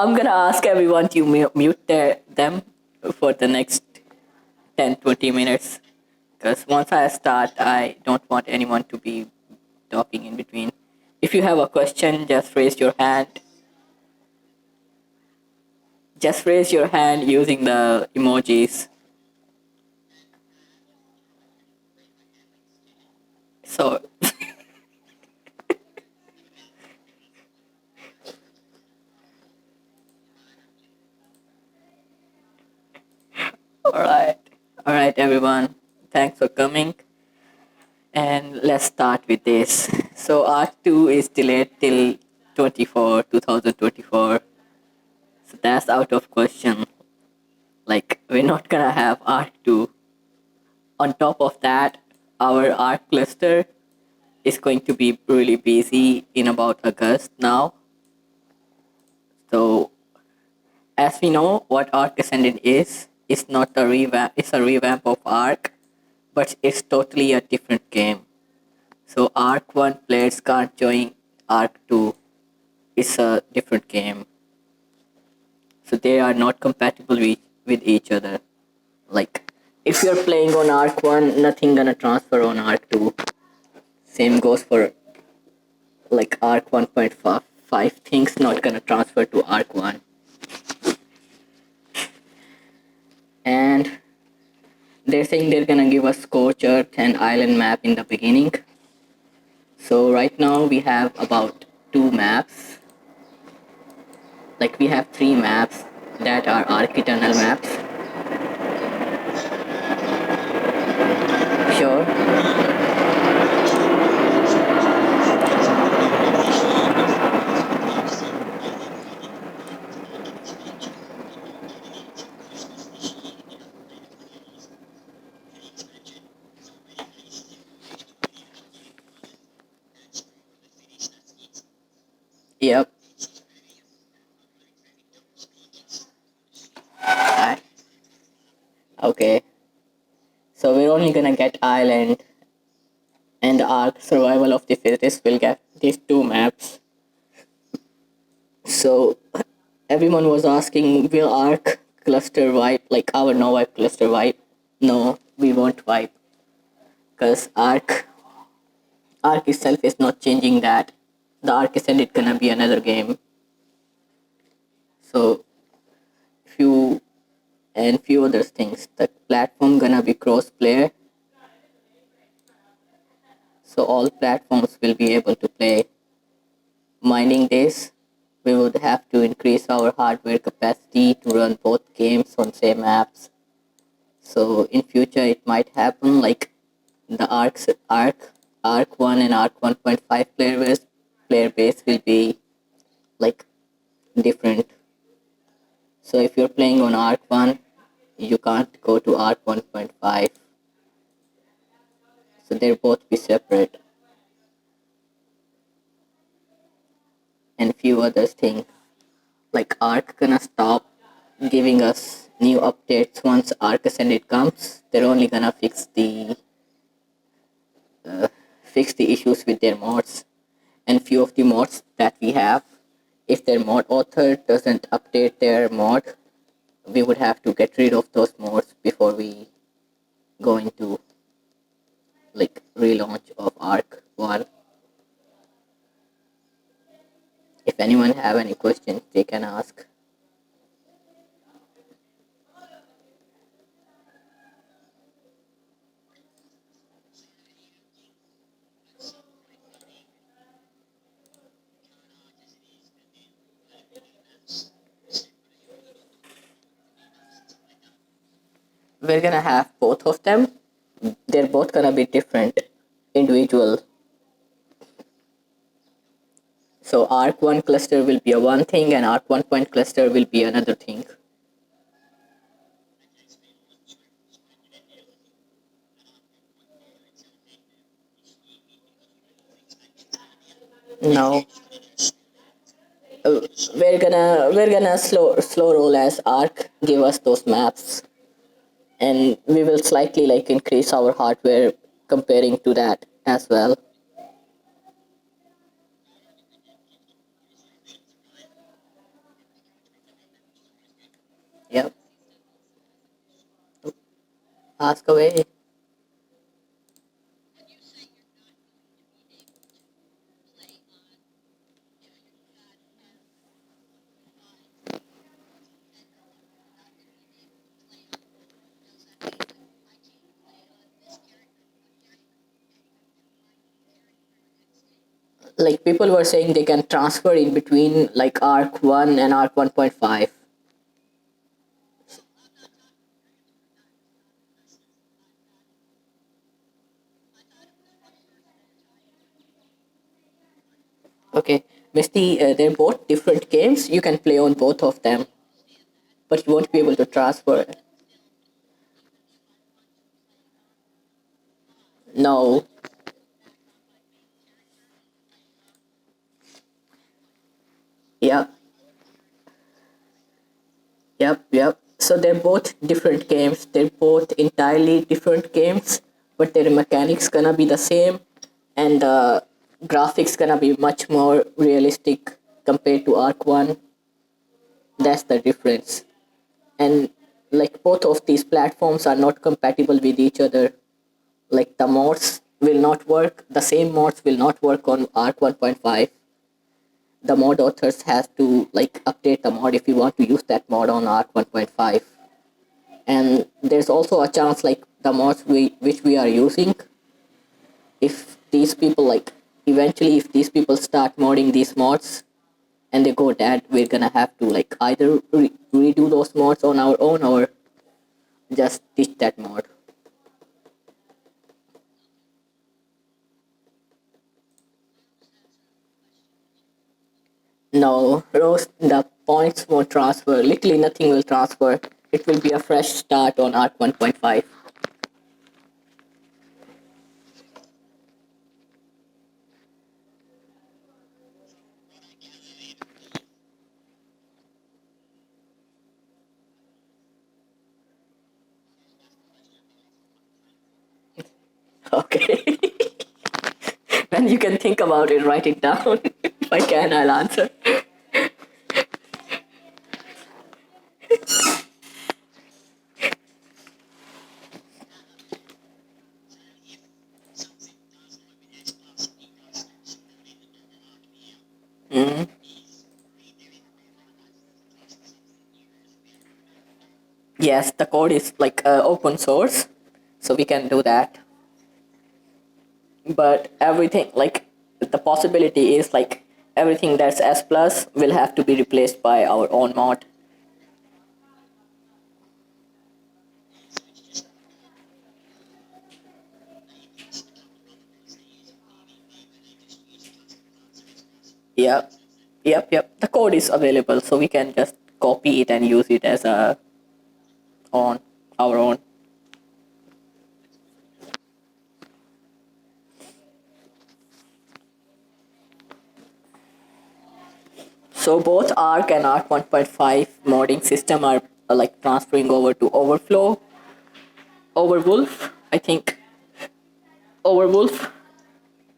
I'm gonna ask everyone to mute them for the next 10-20 minutes. Because once I start, I don't want anyone to be talking in between. If you have a question, just raise your hand. Just raise your hand using the emojis. So, alright. Alright, everyone. Thanks for coming. And let's start with this. So, ARK 2 is delayed till 2024. So, that's out of question. Like, we're not gonna have ARK 2. On top of that, our ARK cluster is going to be really busy in about August now. So, as we know, what ARK Ascendant is, it's not a revamp. It's a revamp of ARK, but it's totally a different game. So, ARK 1 players can't join ARK 2. It's a different game. So, they are not compatible with each other. Like, if you're playing on ARK 1, nothing gonna transfer on ARK 2. Same goes for like ARK 1.5 things not gonna transfer to ARK 1. And they're saying they're gonna give us scorched earth and island map in the beginning. So right now we have about 2 maps. Like we have 3 maps that are ARK Eternal maps. Sure. Yep. I, okay. So we're only gonna get island and ARK Survival of the Fittest will get these 2 maps. So everyone was asking, will ARK cluster wipe like our no wipe cluster wipe? No, we won't wipe because ARK itself is not changing that. The ARK Ascended gonna be another game. So few other things. The platform gonna be cross player, so all platforms will be able to play. Minding this, we would have to increase our hardware capacity to run both games on same apps. So in future it might happen like the ARK 1 and ARK 1.5 player base will be like different. So if you're playing on ARK 1, you can't go to ARK 1.5. So they'll both be separate. And few other things like ARK gonna stop giving us new updates once ARK Ascended comes. They're only gonna fix the issues with their mods, and few of the mods that we have, if their mod author doesn't update their mod, we would have to get rid of those mods before we go into like relaunch of ARK 1. If anyone have any questions, they can ask. We're gonna have both of them. They're both gonna be different, individual. So ARK 1 cluster will be a one thing and ARK 1 point cluster will be another thing. No. We're gonna slow roll as ARK give us those maps, and we will slightly like increase our hardware comparing to that as well. Yep. Ask away. Like people were saying they can transfer in between like ARK 1 and ARK 1.5. Okay, Misty, they're both different games. You can play on both of them, but you won't be able to transfer. No. Yeah. Yep. So they're both different games. They're both entirely different games, but their mechanics gonna be the same, and the graphics gonna be much more realistic compared to Arc One. That's the difference. And like both of these platforms are not compatible with each other. Like the mods will not work. The same mods will not work on Arc 1.5. The mod authors has to like update the mod if you want to use that mod on Arc 1.5. And there's also a chance like the mods which we are using, if these people like eventually if these people start modding these mods and they go dead, we're gonna have to like either redo those mods on our own or just ditch that mod. No, Rose, the points won't transfer. Literally nothing will transfer. It will be a fresh start on Arc 1.5. Okay. When you can think about it, write it down. If I can, I'll answer. Mm. Yes, the code is like open source, so we can do that. But everything like the possibility is like everything that's S plus will have to be replaced by our own mod. Yep, yep. The code is available, so we can just copy it and use it as a on our own. So both ARC and ARC 1.5 modding system are like transferring over to Overflow, Overwolf, I think, Overwolf.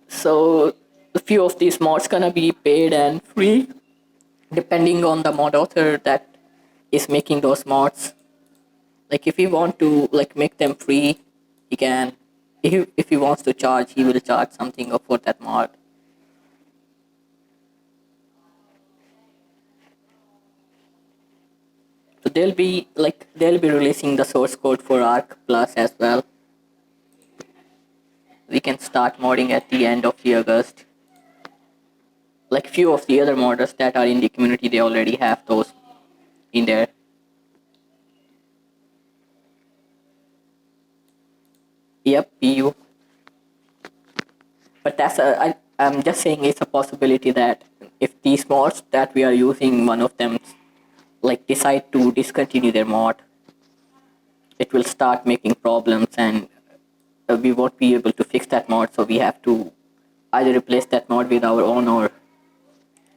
So a few of these mods gonna be paid and free, depending on the mod author that is making those mods. Like if he want to like make them free, he can. If he wants to charge, he will charge something for that mod. So they'll be releasing the source code for Arc Plus as well. We can start modding at the end of the August. Like few of the other modders that are in the community, they already have those in there. Yep, PU. But I'm just saying it's a possibility that if these mods that we are using, one of them like decide to discontinue their mod, it will start making problems and we won't be able to fix that mod. So we have to either replace that mod with our own or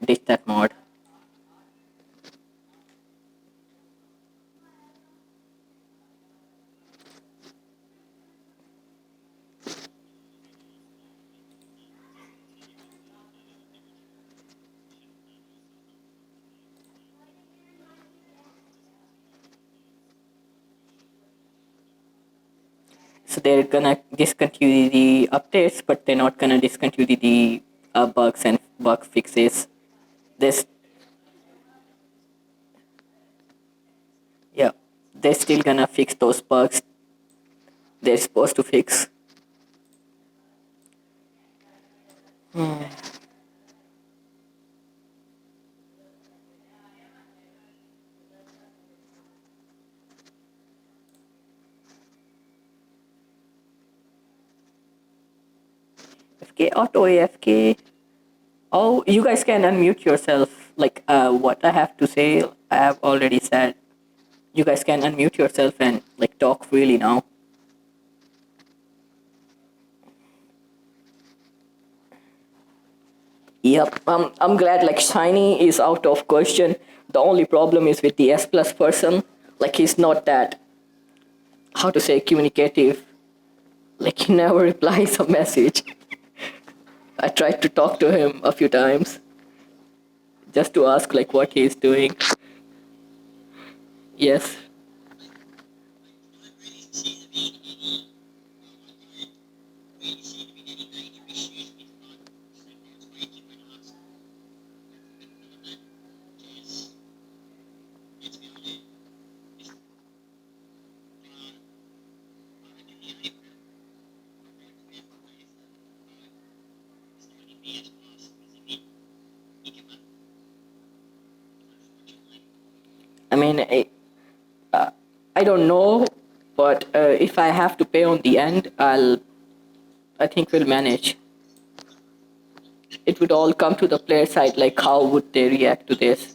ditch that mod. So they're gonna discontinue the updates, but they're not gonna discontinue the bugs and bug fixes. This, yeah, they're still gonna fix those bugs they're supposed to fix. FK auto AFK. Oh, you guys can unmute yourself. Like what I have to say, I have already said. You guys can unmute yourself and like talk freely now. Yep, I'm glad like Shiny is out of question. The only problem is with the S plus person. Like he's not that, how to say, communicative. Like he never replies a message. I tried to talk to him a few times just to ask like what he's doing. Yes. I mean, I don't know, but if I have to pay on the end, I think we'll manage. It would all come to the player side, like how would they react to this.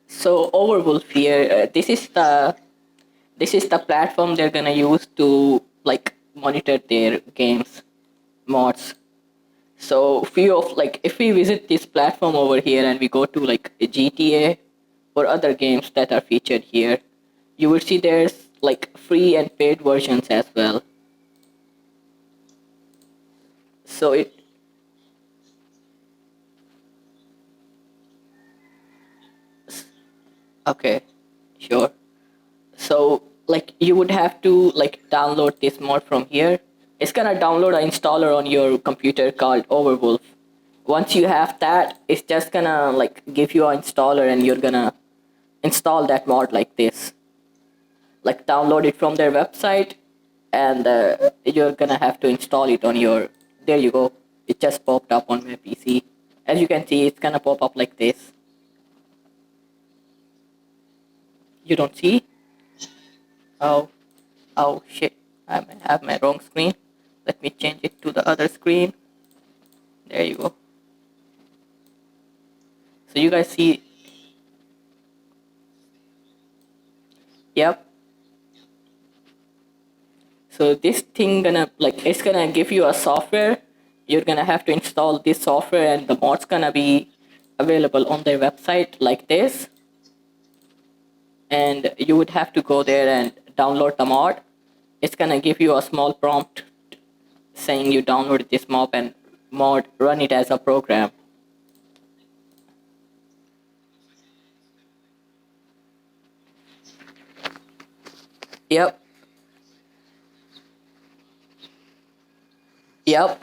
So Overwolf here, this is the platform they're gonna use to like monitor their games mods. So few of like if we visit this platform over here and we go to like GTA or other games that are featured here, you will see there's like free and paid versions as well. So it okay, sure. So like you would have to like download this mod from here. It's gonna download an installer on your computer called Overwolf. Once you have that, it's just gonna like give you an installer and you're gonna install that mod like this. Like download it from their website and you're gonna have to install it on your, there you go, it just popped up on my PC. As you can see, it's gonna pop up like this. You don't see? Oh, oh shit, I have my wrong screen. Let me change it to the other screen. There you go. So you guys see, yep. So this thing gonna like, it's gonna give you a software. You're gonna have to install this software and the mod's gonna be available on their website like this. And you would have to go there and download the mod. It's gonna give you a small prompt saying you downloaded this mod, run it as a program. Yep,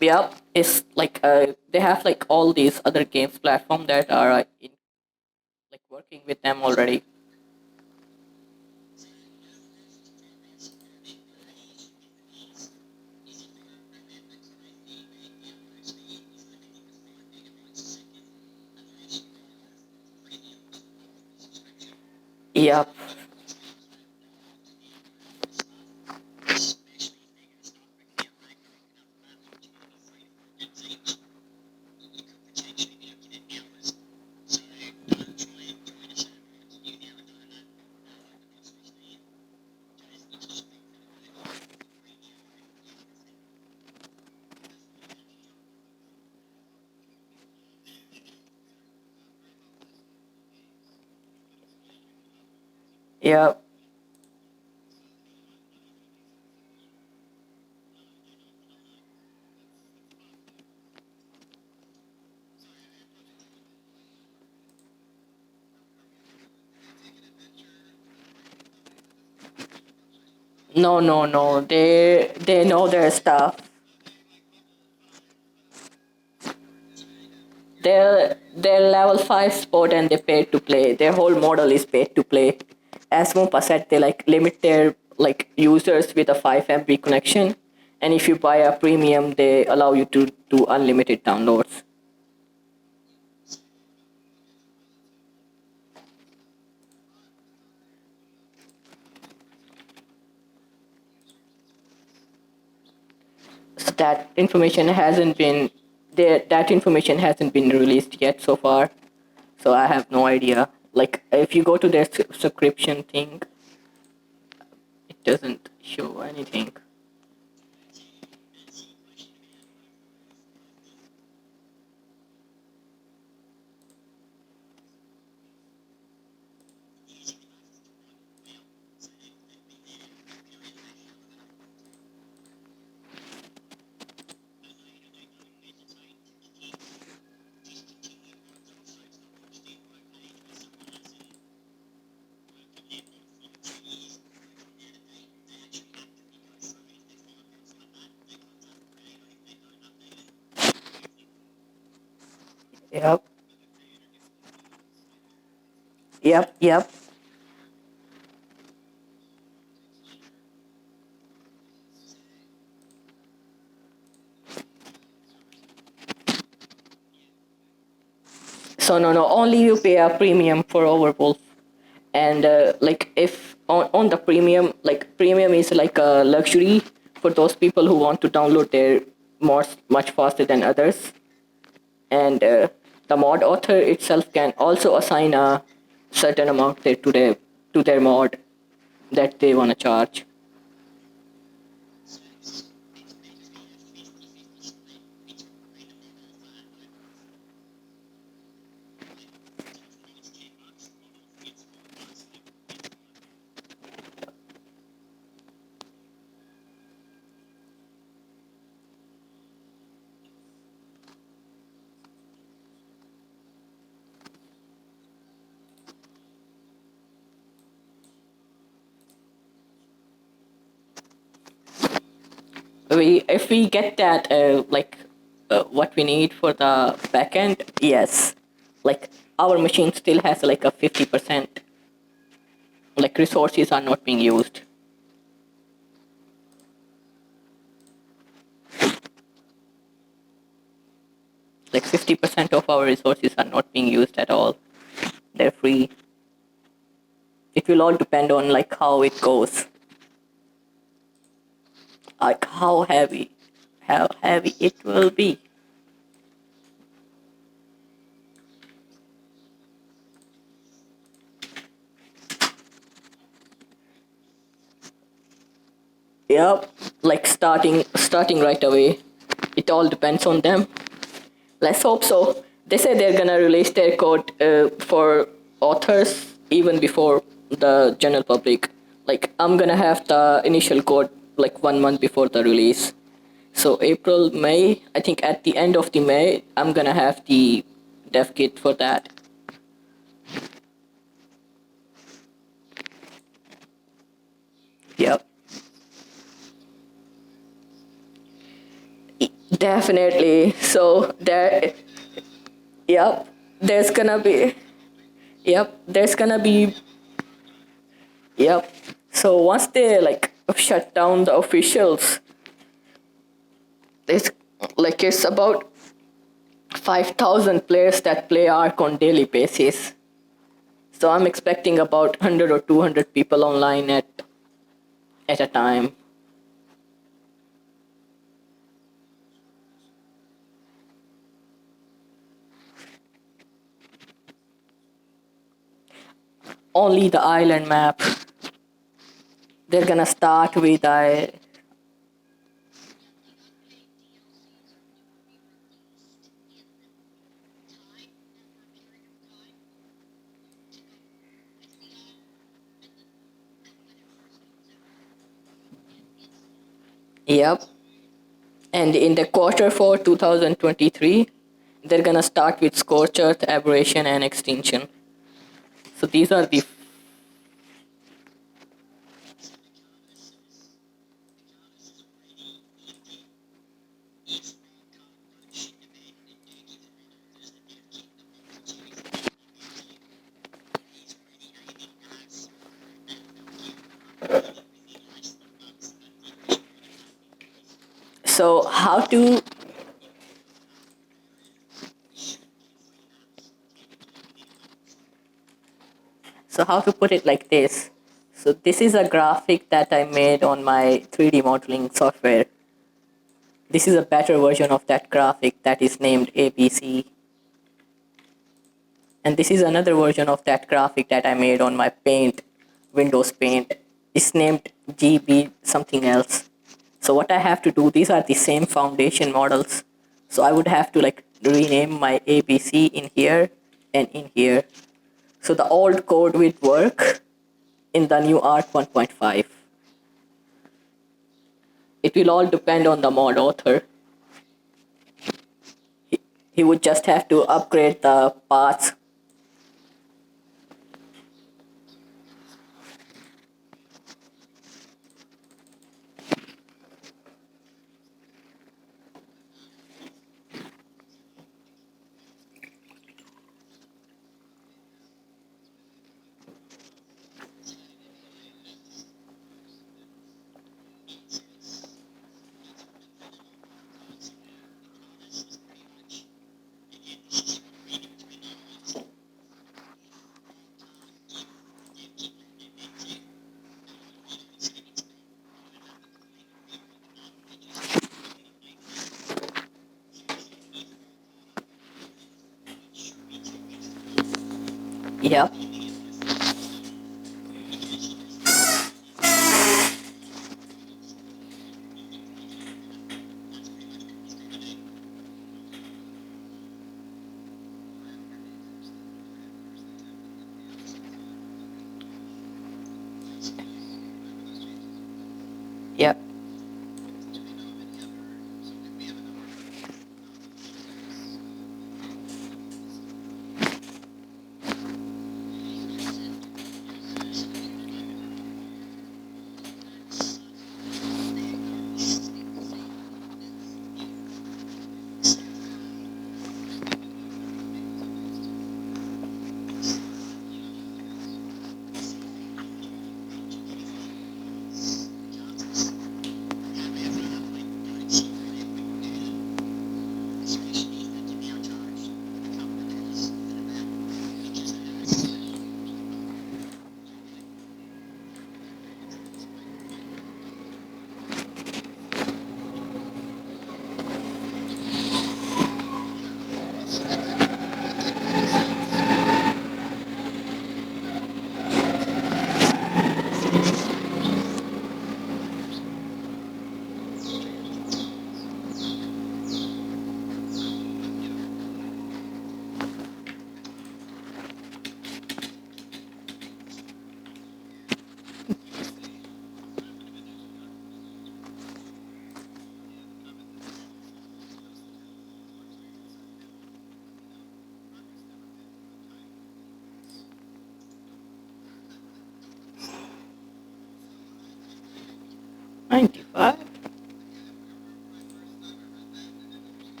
yep. It's like they have like all these other games platform that are like working with them already. Yep. Yeah. No, no, no. They know their stuff. They're level 5 sport and they pay to play. Their whole model is paid to play. As Mopa said, they like limit their like users with a 5 MB connection, and if you buy a premium, they allow you to do unlimited downloads. So that information hasn't been released yet so far. So I have no idea. Like if you go to their subscription thing, it doesn't show anything. Yep. Yep. Yep. So no, only you pay a premium for Overwolf, and like if on the premium, like premium is like a luxury for those people who want to download their mods much faster than others, and the mod author itself can also assign a certain amount to their mod that they want to charge. We if we get that what we need for the backend, yes, like our machine still has like a 50%, like resources are not being used, like 50% of our resources are not being used at all. They're free. It will all depend on like how it goes, like how heavy it will be. Yep, like starting right away. It all depends on them. Let's hope so. They say they're gonna release their code for authors even before the general public. Like I'm gonna have the initial code like 1 month before the release. So April, May, I think at the end of the May, I'm gonna have the dev kit for that. Yep. Definitely. So there, yep. There's gonna be, yep. There's gonna be, yep. So once they like shut down the officials, it's about 5,000 players that play ARK on daily basis. So I'm expecting about 100 or 200 people online at a time. Only the island map. They're gonna start with Yep. And in the quarter for 2023, they're gonna start with scorched earth, aberration, and extinction. So these are the. So how to put it like this. So this is a graphic that I made on my 3D modeling software. This is a better version of that graphic that is named ABC. And this is another version of that graphic that I made on my Paint, Windows Paint. It's named GB something else. So what I have to do, these are the same foundation models. So I would have to like rename my ABC in here and in here. So the old code would work in the new ARK 1.5. It will all depend on the mod author. He would just have to upgrade the paths. Yep. Yep. $95.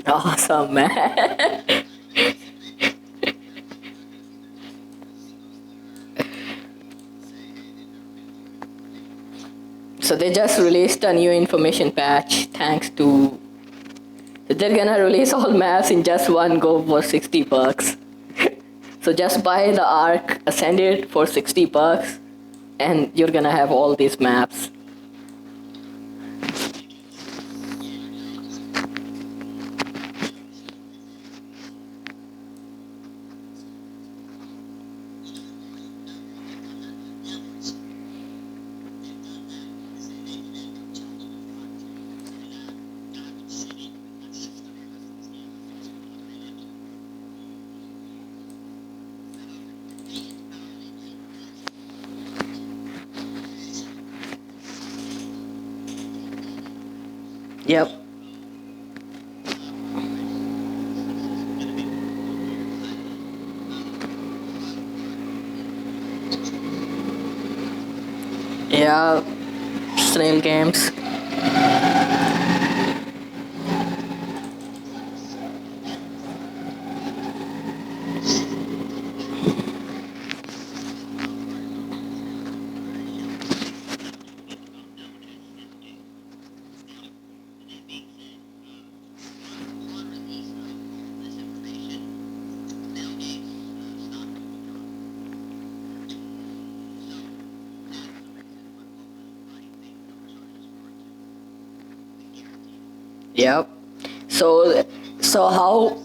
Awesome, man. So they just released a new information patch thanks to. They're gonna release all maps in just one go for $60. So just buy the ARK, ascend it for $60, and you're gonna have all these maps. Yep. Yeah. Snail games. Yep. So, so how,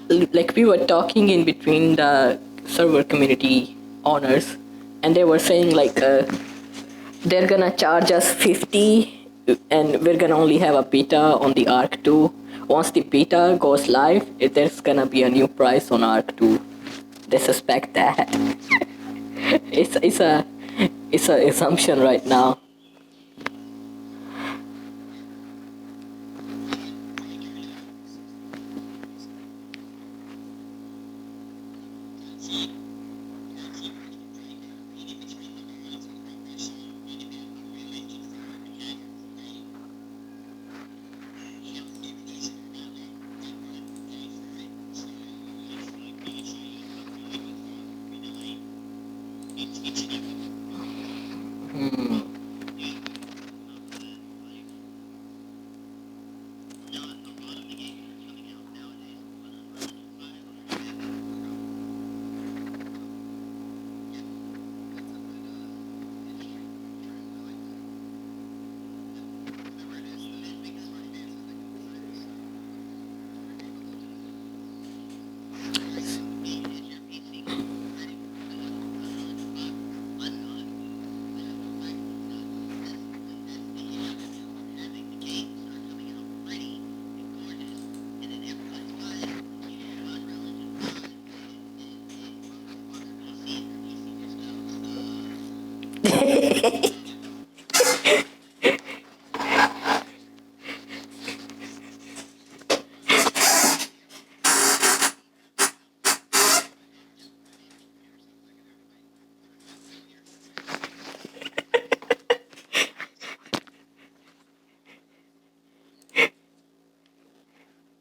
like we were talking in between the server community owners, and they were saying like they're gonna charge us 50, and we're gonna only have a beta on the ARK 2. Once the beta goes live, there's gonna be a new price on ARK 2. They suspect that. It's it's a assumption right now.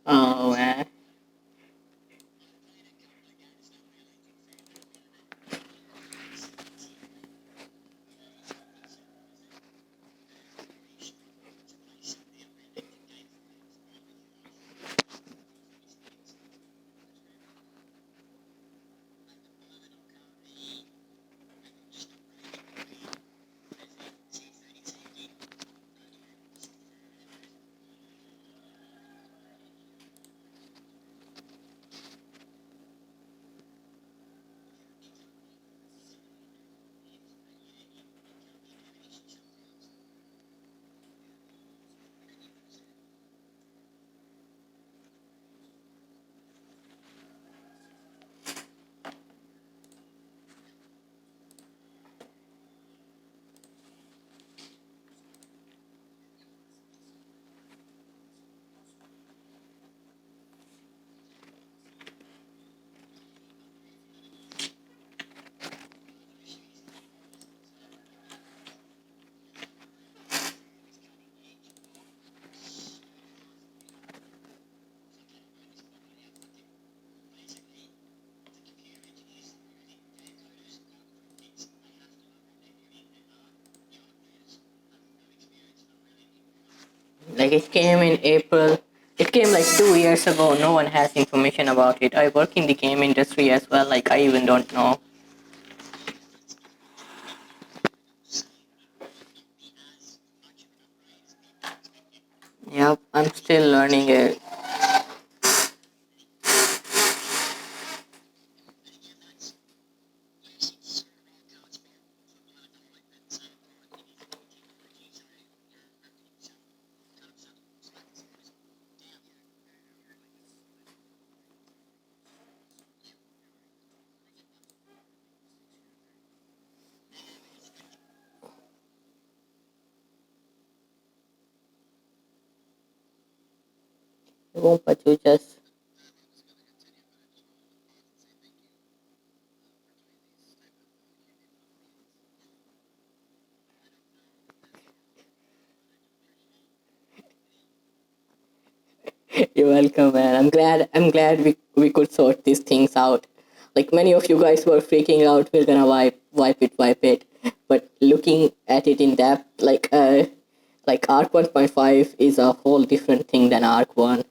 Oh man. Like it came in April. It came like 2 years ago. No one has information about it. I work in the game industry as well. Like I even don't know. Yep, I'm still learning it. won't, but you just you're welcome, man. I'm glad we could sort these things out. Like many of you guys were freaking out, we're gonna wipe it. But looking at it in depth, like Arc 1.5 is a whole different thing than Arc 1.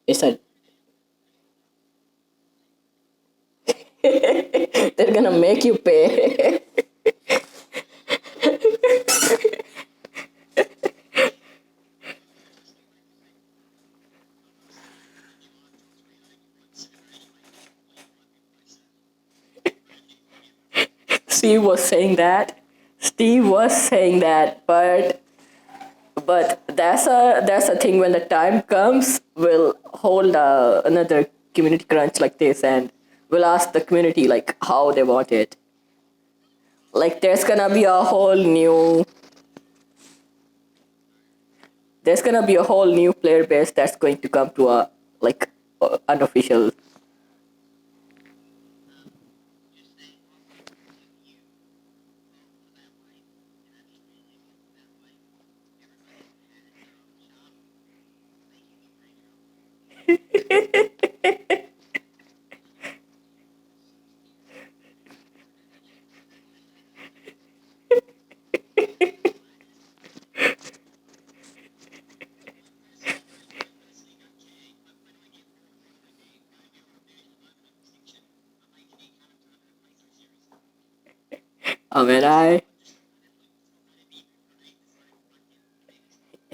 It's a they're gonna make you pay. Steve was saying that. Steve was saying that, but that's a thing. When the time comes, we'll hold another community crunch like this, and we'll ask the community like how they want it. Like there's gonna be a whole new player base that's going to come to a like unofficial.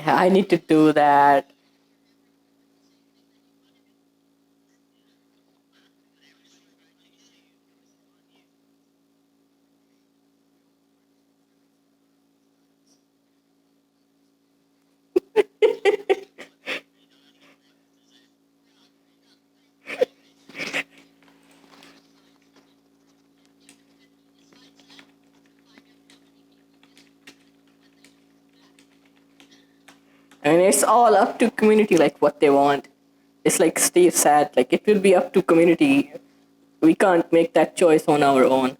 I need to do that. And it's all up to community like what they want. It's like Steve said, like it will be up to community. We can't make that choice on our own.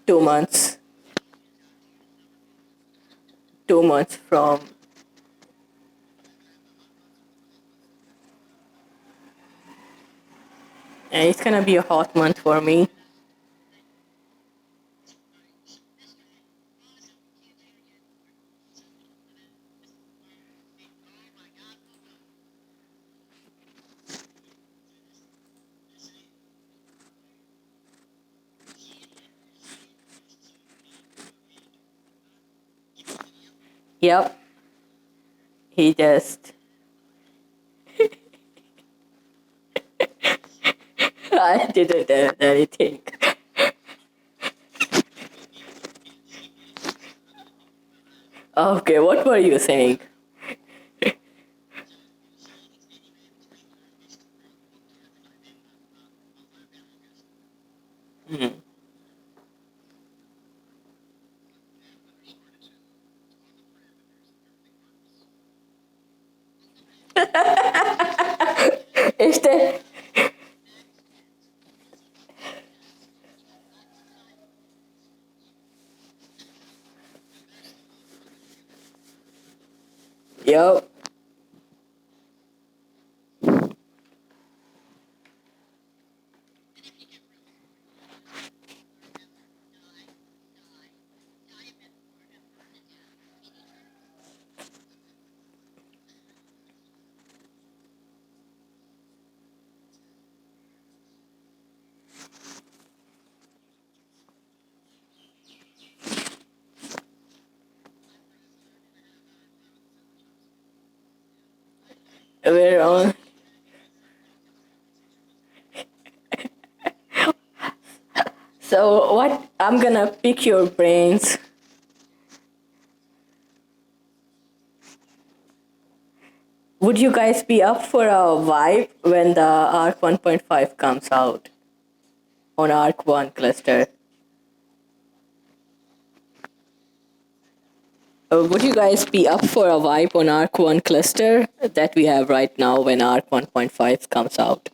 2 months, 2 months from, and it's gonna be a hot month for me. Yep, he just, I didn't do anything. Okay, what were you saying? Is there? Yep. We're on. So what? I'm gonna pick your brains. Would you guys be up for a vibe when the ARK 1.5 comes out on ARK 1 cluster? Would you guys be up for a vibe on ARK 1 cluster that we have right now when ARK 1.5 comes out?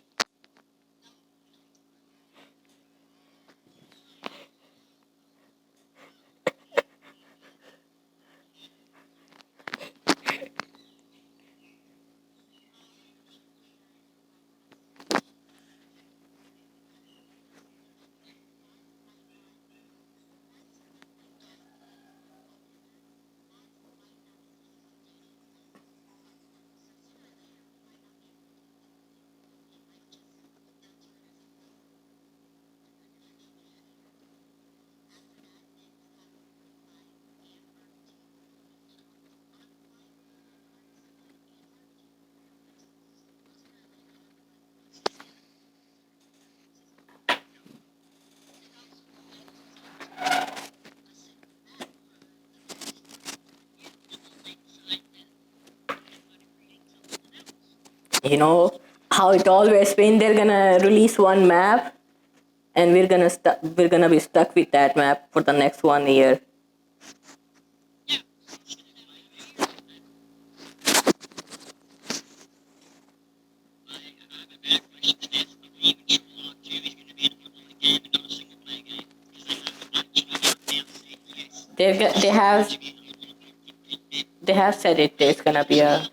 You know how it always been. They're gonna release one map, and we're gonna be stuck with that map for the next 1 year. They have said it's gonna be a